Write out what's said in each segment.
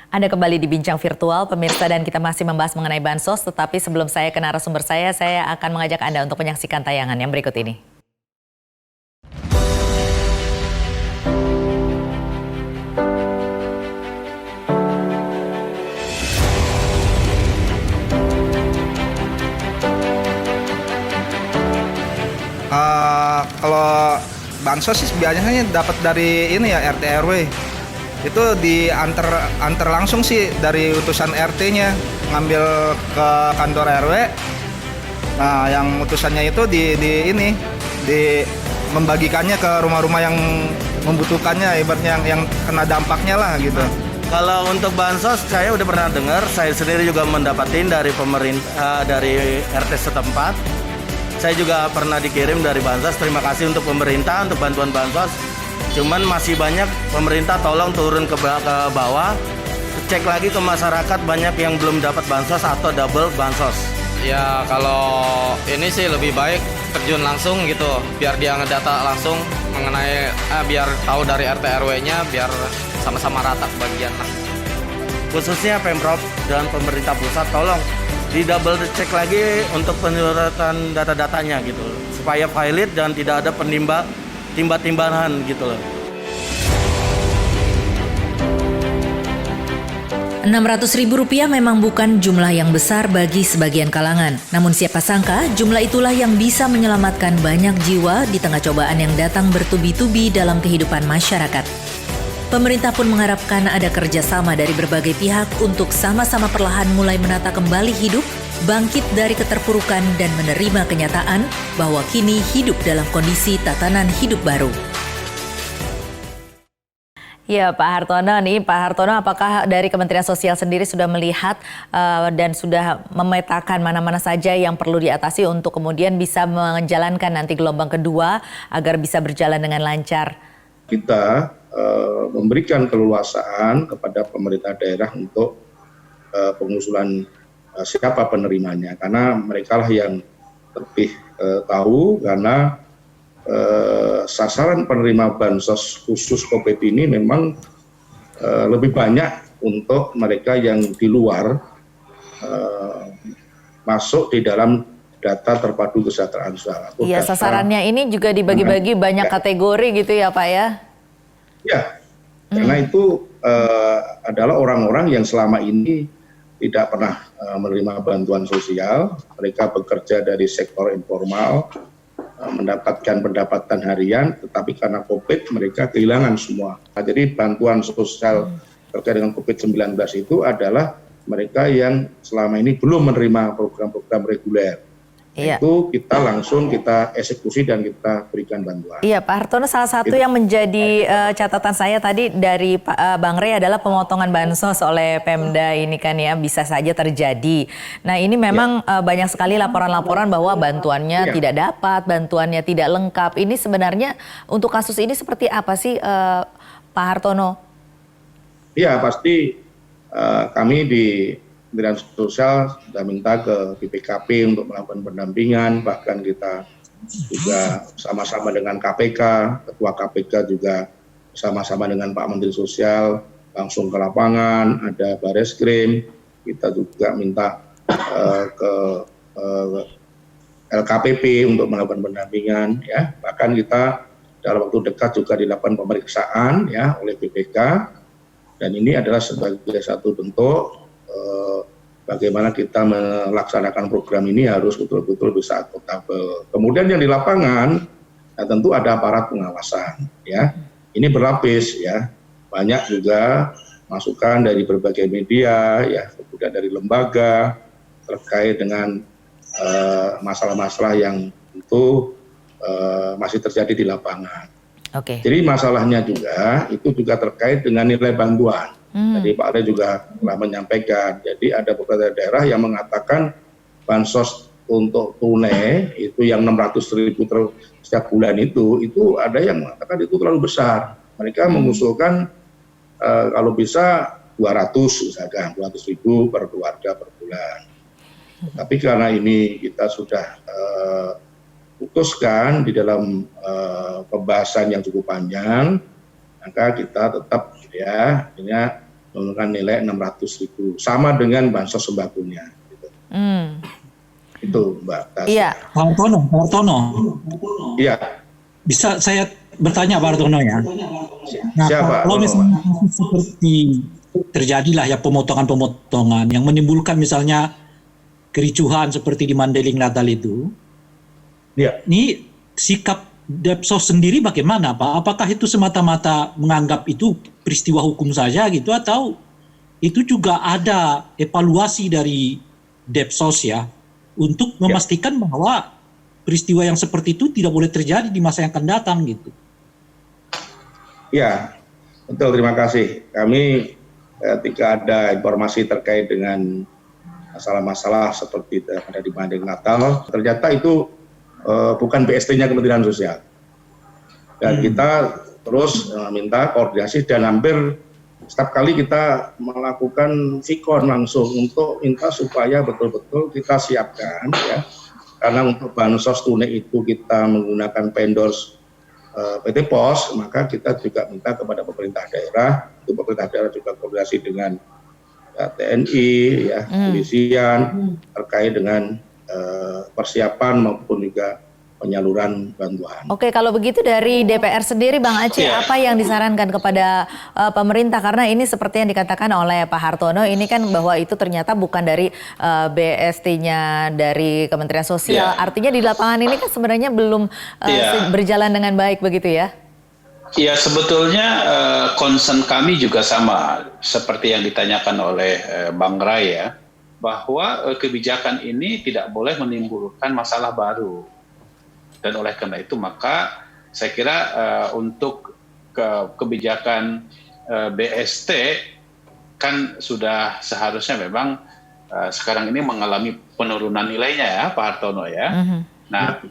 Anda kembali di Bincang Virtual, pemirsa, dan kita masih membahas mengenai bansos. Tetapi sebelum saya ke narasumber saya akan mengajak Anda untuk menyaksikan tayangan yang berikut ini. Kalau bansos sih biasanya dapat dari ini ya, RT RW. Itu diantar langsung sih dari utusan RT-nya ngambil ke kantor RW. Nah, yang utusannya itu di membagikannya ke rumah-rumah yang membutuhkannya, ibaratnya yang kena dampaknya lah gitu. Kalau untuk bansos saya udah pernah dengar, saya sendiri juga mendapatin dari pemerintah, dari RT setempat. Saya juga pernah dikirim dari bansos. Terima kasih untuk pemerintah untuk bantuan bansos. Cuman masih banyak, pemerintah tolong turun ke bawah, cek lagi ke masyarakat, banyak yang belum dapat bansos atau double bansos. Ya kalau ini sih lebih baik terjun langsung gitu, biar dia ngedata langsung mengenai, biar tahu dari RT RW-nya, biar sama-sama rata kebagian lah. Khususnya Pemprov dan pemerintah pusat tolong di double cek lagi untuk penyuluran data-datanya gitu, supaya valid dan tidak ada timba-timbahan gitu loh. Rp600.000 memang bukan jumlah yang besar bagi sebagian kalangan. Namun siapa sangka jumlah itulah yang bisa menyelamatkan banyak jiwa di tengah cobaan yang datang bertubi-tubi dalam kehidupan masyarakat. Pemerintah pun mengharapkan ada kerjasama dari berbagai pihak untuk sama-sama perlahan mulai menata kembali hidup, bangkit dari keterpurukan dan menerima kenyataan bahwa kini hidup dalam kondisi tatanan hidup baru. Ya, Pak Hartono nih, Pak Hartono, apakah dari Kementerian Sosial sendiri sudah melihat dan sudah memetakan mana-mana saja yang perlu diatasi untuk kemudian bisa menjalankan nanti gelombang kedua agar bisa berjalan dengan lancar? Kita memberikan keleluasaan kepada pemerintah daerah untuk pengusulan siapa penerimanya, karena mereka lah yang lebih tahu, karena sasaran penerima bansos khusus COVID ini memang lebih banyak untuk mereka yang di luar masuk di dalam data terpadu kesejahteraan sosial. Iya, sasarannya ini juga dibagi-bagi banyak kategori gitu ya Pak ya? Ya, karena itu adalah orang-orang yang selama ini tidak pernah menerima bantuan sosial. Mereka bekerja dari sektor informal, mendapatkan pendapatan harian, tetapi karena COVID mereka kehilangan semua. Nah, jadi bantuan sosial terkait dengan COVID-19 itu adalah mereka yang selama ini belum menerima program-program reguler. Iya. Itu kita eksekusi dan kita berikan bantuan. Iya, Pak Hartono, salah satu yang menjadi catatan saya tadi dari Bang Rey adalah pemotongan bansos oleh Pemda ini kan ya bisa saja terjadi. Nah ini memang banyak sekali laporan-laporan bahwa bantuannya tidak dapat, bantuannya tidak lengkap. Ini sebenarnya untuk kasus ini seperti apa sih Pak Hartono? Iya, pasti kami di Kementerian Sosial sudah minta ke BPKP untuk melakukan pendampingan, bahkan kita juga sama-sama dengan KPK, Ketua KPK juga sama-sama dengan Pak Menteri Sosial langsung ke lapangan, ada Bareskrim, kita juga minta ke LKPP untuk melakukan pendampingan, ya. Bahkan kita dalam waktu dekat juga dilakukan pemeriksaan ya oleh BPK, dan ini adalah sebagai satu bentuk bagaimana kita melaksanakan program ini harus betul-betul bisa akuntabel. Kemudian yang di lapangan, ya tentu ada aparat pengawasan, ya. Ini berlapis, ya. Banyak juga masukan dari berbagai media, ya, kemudian dari lembaga terkait dengan masalah-masalah yang tentu masih terjadi di lapangan. Oke. Jadi masalahnya juga itu juga terkait dengan nilai bantuan. Jadi Pak Ade juga telah menyampaikan, jadi ada beberapa daerah yang mengatakan bansos untuk tunai itu yang 600.000 setiap bulan itu ada yang mengatakan itu terlalu besar. Mereka mengusulkan kalau bisa 200 misalkan, 200.000 per keluarga per bulan. Tapi karena ini kita sudah putuskan di dalam pembahasan yang cukup panjang, maka kita tetap ya menggunakan nilai 600.000, sama dengan bansos sembakonya. Gitu. Itu Mbak Tasya. Iya. Pak Hartono, Iya. bisa saya bertanya Pak Hartono ya? Nah, Siapa? kalau misalnya seperti terjadilah ya pemotongan-pemotongan yang menimbulkan misalnya kericuhan seperti di Mandailing Natal itu, Iya. ini sikap Depsos sendiri bagaimana Pak? Apakah itu semata-mata menganggap itu peristiwa hukum saja gitu, atau itu juga ada evaluasi dari Depsos ya untuk memastikan bahwa peristiwa yang seperti itu tidak boleh terjadi di masa yang akan datang gitu? Ya, betul, terima kasih. Kami ketika ada informasi terkait dengan masalah-masalah seperti ada di Mandailing Natal, ternyata itu bukan BST-nya Kementerian Sosial. Dan kita terus minta koordinasi, dan hampir setiap kali kita melakukan vikon langsung untuk minta supaya betul-betul kita siapkan ya. Karena untuk bansos tunai itu kita menggunakan vendors PT POS, maka kita juga minta kepada pemerintah daerah, untuk pemerintah daerah juga koordinasi dengan TNI, ya, kepolisian terkait dengan persiapan maupun juga penyaluran bantuan. Oke, kalau begitu dari DPR sendiri Bang Aceh, apa yang disarankan kepada pemerintah? Karena ini seperti yang dikatakan oleh Pak Hartono, ini kan bahwa itu ternyata bukan dari BST-nya dari Kementerian Sosial. Artinya di lapangan ini kan sebenarnya belum berjalan dengan baik begitu ya? Ya, sebetulnya concern kami juga sama seperti yang ditanyakan oleh Bang Ray ya, bahwa kebijakan ini tidak boleh menimbulkan masalah baru. Dan oleh karena itu maka saya kira untuk kebijakan BST kan sudah seharusnya memang sekarang ini mengalami penurunan nilainya ya Pak Hartono ya. Nah,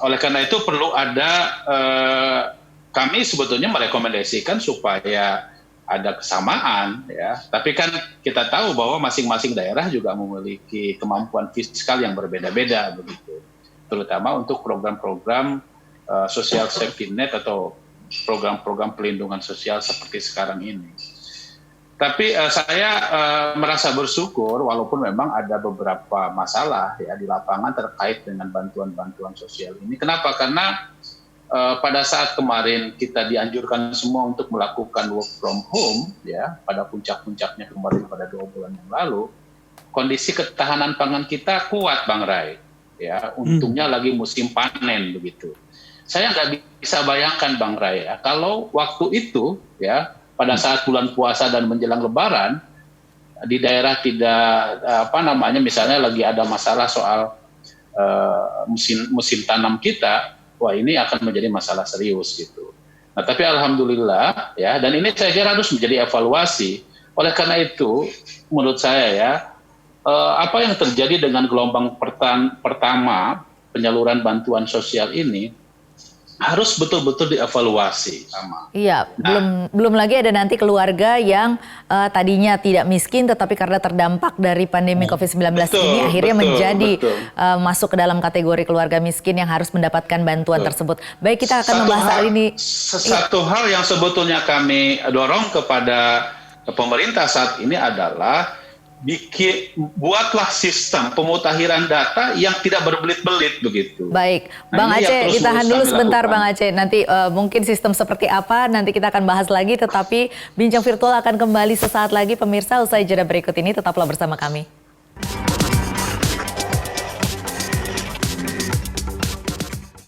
oleh karena itu perlu ada kami sebetulnya merekomendasikan supaya ada kesamaan ya. Tapi kan kita tahu bahwa masing-masing daerah juga memiliki kemampuan fiskal yang berbeda-beda begitu. Terutama untuk program-program social safety net atau program-program pelindungan sosial seperti sekarang ini. Tapi saya merasa bersyukur walaupun memang ada beberapa masalah ya di lapangan terkait dengan bantuan-bantuan sosial ini. Kenapa? Karena pada saat kemarin kita dianjurkan semua untuk melakukan work from home ya, pada puncak-puncaknya kemarin pada 2 bulan yang lalu, kondisi ketahanan pangan kita kuat Bang Ray. Ya, untungnya lagi musim panen begitu. Saya nggak bisa bayangkan Bang Ray ya, kalau waktu itu ya pada saat bulan puasa dan menjelang Lebaran di daerah tidak misalnya lagi ada masalah soal musim tanam kita, wah ini akan menjadi masalah serius gitu. Nah tapi alhamdulillah ya, dan ini saya kira harus menjadi evaluasi. Oleh karena itu menurut saya ya, apa yang terjadi dengan gelombang pertama penyaluran bantuan sosial ini harus betul-betul dievaluasi sama. Iya, belum lagi ada nanti keluarga yang tadinya tidak miskin tetapi karena terdampak dari pandemi COVID-19 ini akhirnya menjadi masuk ke dalam kategori keluarga miskin yang harus mendapatkan bantuan tersebut. Baik, kita akan membahas hal ini. Satu hal yang sebetulnya kami dorong kepada pemerintah saat ini adalah buatlah sistem pemutakhiran data yang tidak berbelit-belit begitu. Baik, Bang Aceh, ditahan dulu sebentar Bang Aceh. Nanti mungkin sistem seperti apa nanti kita akan bahas lagi, tetapi bincang virtual akan kembali sesaat lagi pemirsa. Usai jeda berikut ini tetaplah bersama kami.